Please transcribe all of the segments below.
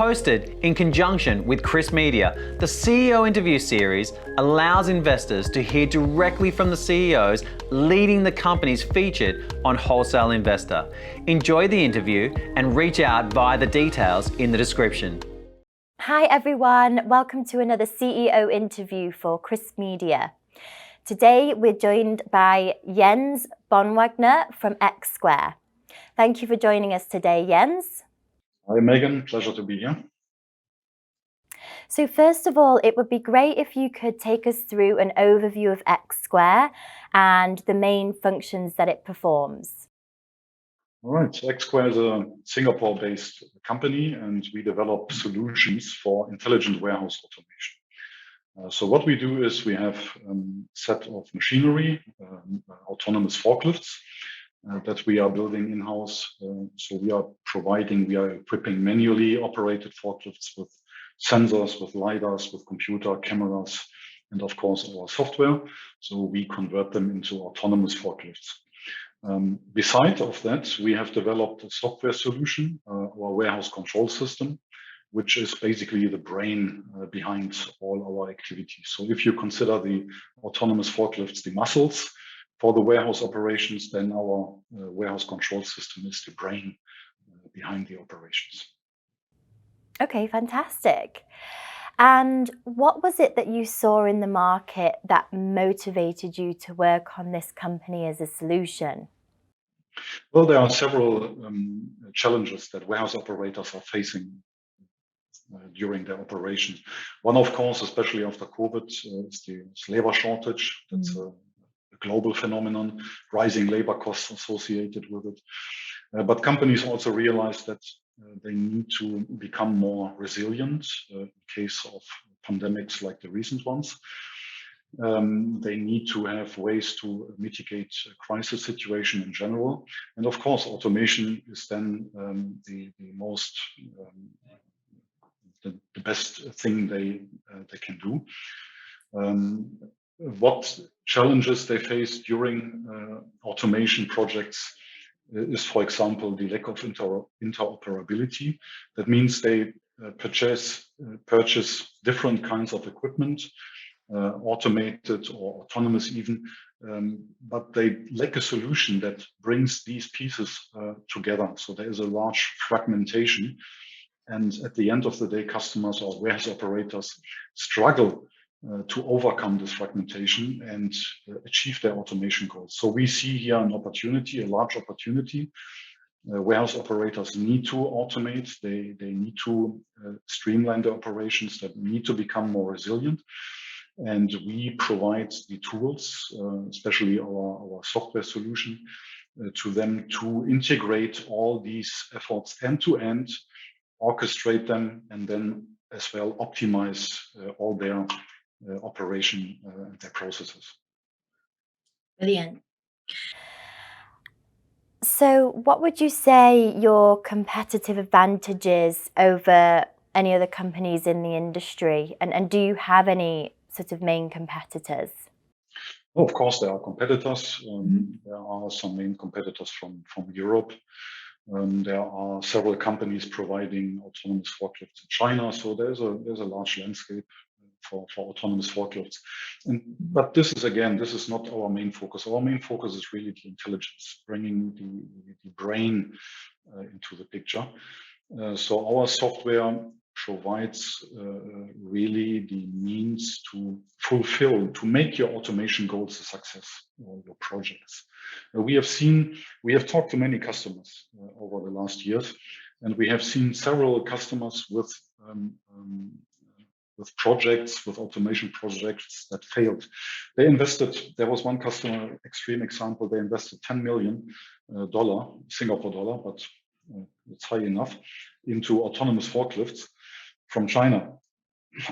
Hosted in conjunction with Chris Media, the CEO interview series allows investors to hear directly from the CEOs leading the companies featured on Wholesale Investor. Enjoy the interview and reach out via the details in the description. Hi everyone, welcome to another CEO interview for Chris Media. Today we're joined by Jens Bohnwagner from xSQUARE. Thank you for joining us today, Jens. Hi Megan, pleasure to be here. So first of all, it would be great if you could take us through an overview of xSQUARE and the main functions that it performs. All right, xSQUARE is a Singapore-based company and we develop solutions for intelligent warehouse automation. So what we do is we have a set of machinery, autonomous forklifts, that we are building in-house. So we are equipping manually operated forklifts with sensors, with lidars, with computer cameras, and of course our software. So we convert them into autonomous forklifts. Beside of that, we have developed a software solution, our warehouse control system, which is basically the brain behind all our activities. So if you consider the autonomous forklifts, the muscles, for the warehouse operations, then our warehouse control system is the brain behind the operations. Okay, fantastic. And what was it that you saw in the market that motivated you to work on this company as a solution? Well, there are several challenges that warehouse operators are facing during their operations. One, of course, especially after COVID, is the labor shortage. That's a global phenomenon, rising labor costs associated with it. But companies also realize that they need to become more resilient in case of pandemics like the recent ones. They need to have ways to mitigate a crisis situation in general. And of course, automation is then the best thing they can do. What challenges they face during automation projects is, for example, the lack of interoperability. That means they purchase different kinds of equipment, automated or autonomous even, but they lack a solution that brings these pieces together. So there is a large fragmentation. And at the end of the day, customers or warehouse operators struggle to overcome this fragmentation and achieve their automation goals. So we see here an opportunity, a large opportunity. Warehouse operators need to automate. They need to streamline their operations. That need to become more resilient. And we provide the tools, especially our software solution, to them to integrate all these efforts end to end, orchestrate them, and then as well optimize all their operation and their processes. Brilliant. So what would you say your competitive advantages over any other companies in the industry? And do you have any sort of main competitors? Well, of course, there are competitors. There are some main competitors from Europe. There are several companies providing autonomous forklifts in China. So there's a large landscape for autonomous forklifts. But this is not our main focus. Our main focus is really the intelligence, bringing the brain into the picture. So our software provides really the means to make your automation goals a success, or your projects. We have talked to many customers over the last years, and we have seen several customers with automation projects that failed. There was one customer, extreme example, they invested $10 million, Singapore dollar, but it's high enough, into autonomous forklifts from China.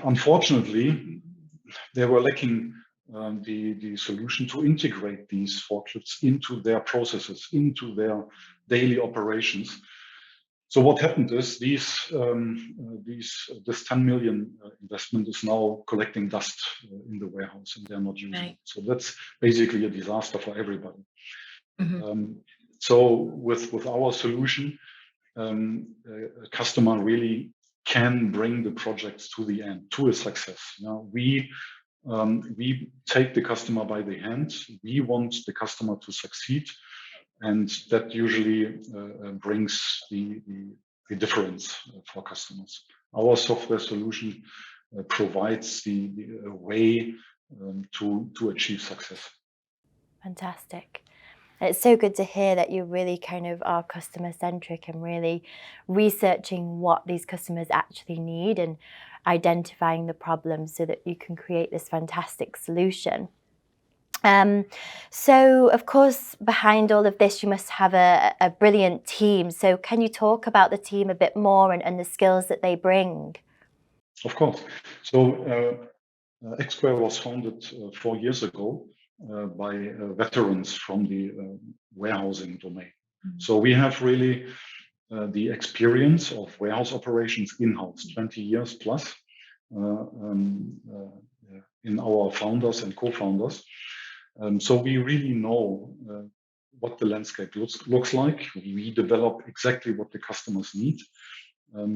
Unfortunately, they were lacking the solution to integrate these forklifts into their processes, into their daily operations. So what happened is this 10 million investment is now collecting dust in the warehouse, and they're not using it. So that's basically a disaster for everybody. So with our solution, a customer really can bring the projects to the end, to a success. We take the customer by the hand. We want the customer to succeed, and that usually brings the difference for customers. Our software solution provides the way to achieve success. Fantastic. And it's so good to hear that you really kind of are customer centric and really researching what these customers actually need and identifying the problems so that you can create this fantastic solution. So, of course, behind all of this, you must have a brilliant team. So can you talk about the team a bit more and the skills that they bring? Of course. So xSQUARE was founded 4 years ago by veterans from the warehousing domain. So we have really the experience of warehouse operations in-house, 20 years plus in our founders and co-founders. So we really know what the landscape looks like. We develop exactly what the customers need.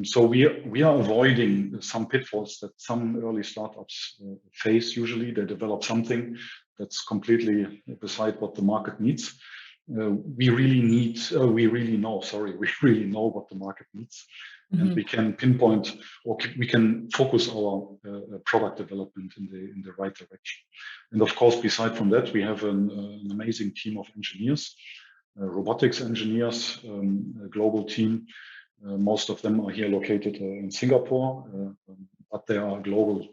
So we are avoiding some pitfalls that some early startups face. Usually they develop something that's completely beside what the market needs. We really know what the market needs. And we can pinpoint, or we can focus our product development in the right direction. And of course, beside from that, we have an amazing team of engineers, robotics engineers, a global team. Most of them are here located in Singapore, but they are a global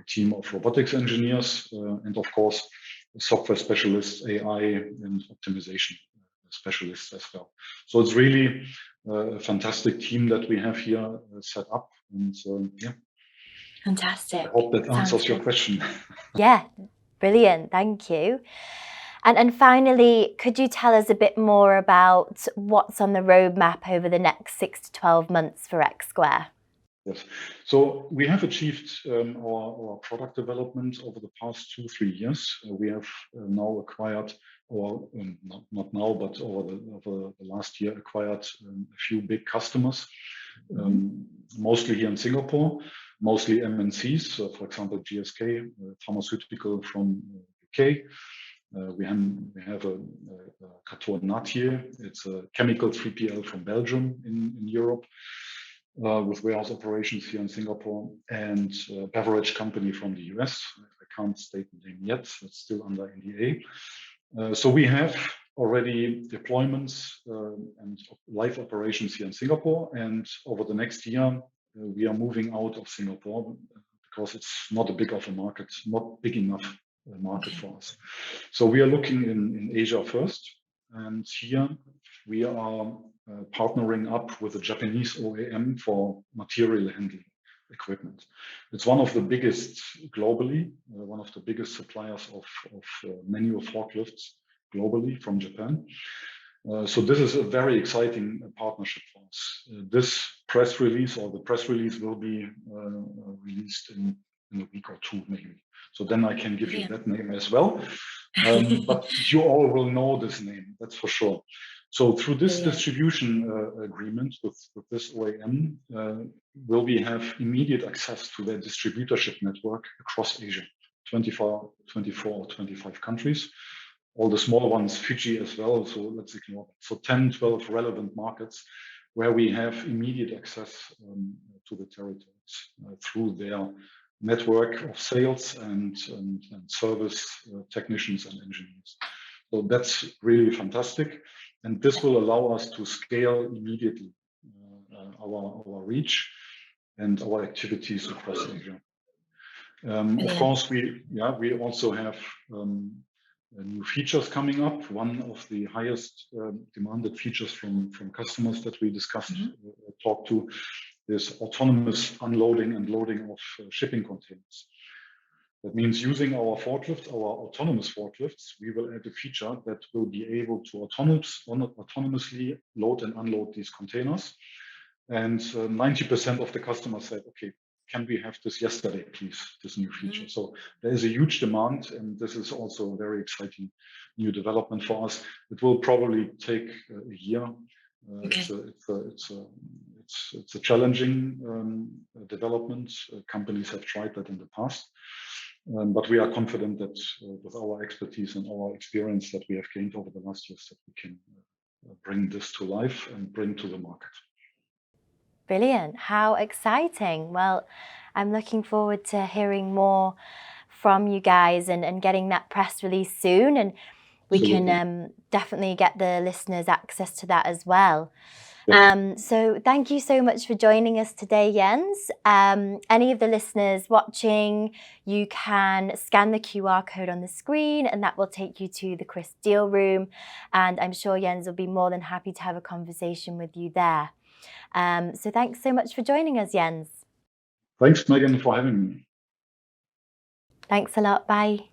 team of robotics engineers, and of course, software specialists, AI and optimization specialists as well. So it's really a fantastic team that we have here set up. And yeah. Fantastic. I hope that answers your question. Yeah, brilliant. Thank you. And finally, could you tell us a bit more about what's on the roadmap over the next 6 to 12 months for xSQUARE? Yes. So we have achieved our product development over the past 2-3 years. We have now acquired, or not now, but over the last year, acquired a few big customers, mostly here in Singapore, mostly MNCs, for example, GSK, pharmaceutical from UK. We have a Cator Natier, it's a chemical 3PL from Belgium in Europe, with warehouse operations here in Singapore, and a beverage company from the US. I can't state the name yet, it's still under NDA. So we have already deployments and live operations here in Singapore, and over the next year, we are moving out of Singapore because it's not a big of a market, not big enough market for us. So we are looking in Asia first, and here we are partnering up with a Japanese OEM for material handling equipment. It's one of the biggest globally, one of the biggest suppliers of manual forklifts globally from Japan. So this is a very exciting partnership for us. This press release, or the press release, will be released in a week or two maybe. So then I can give you that name as well. But you all will know this name, that's for sure. So through this distribution agreement with this OEM, will we have immediate access to their distributorship network across Asia, 24 or 25 countries. All the smaller ones, Fiji as well, so let's ignore that. So 10, 12 relevant markets where we have immediate access to the territories through their network of sales and service technicians and engineers. So that's really fantastic. And this will allow us to scale immediately our reach and our activities across Asia. Of course, we also have new features coming up. One of the highest demanded features from customers that we discussed, talked to, is autonomous unloading and loading of shipping containers. That means using our forklifts, our autonomous forklifts, we will add a feature that will be able to autonomously load and unload these containers. And 90% of the customers said, okay, can we have this yesterday, please, this new feature? So there is a huge demand, and this is also a very exciting new development for us. It will probably take a year. It's it's a challenging development. Companies have tried that in the past. But we are confident that with our expertise and our experience that we have gained over the last years, that we can bring this to life and bring to the market. Brilliant. How exciting. Well, I'm looking forward to hearing more from you guys and getting that press release soon. And we can definitely get the listeners access to that as well. So thank you so much for joining us today, Jens. Any of the listeners watching, you can scan the QR code on the screen and that will take you to the Chris Deal Room. And I'm sure Jens will be more than happy to have a conversation with you there. So thanks so much for joining us, Jens. Thanks, Megan, for having me. Thanks a lot. Bye.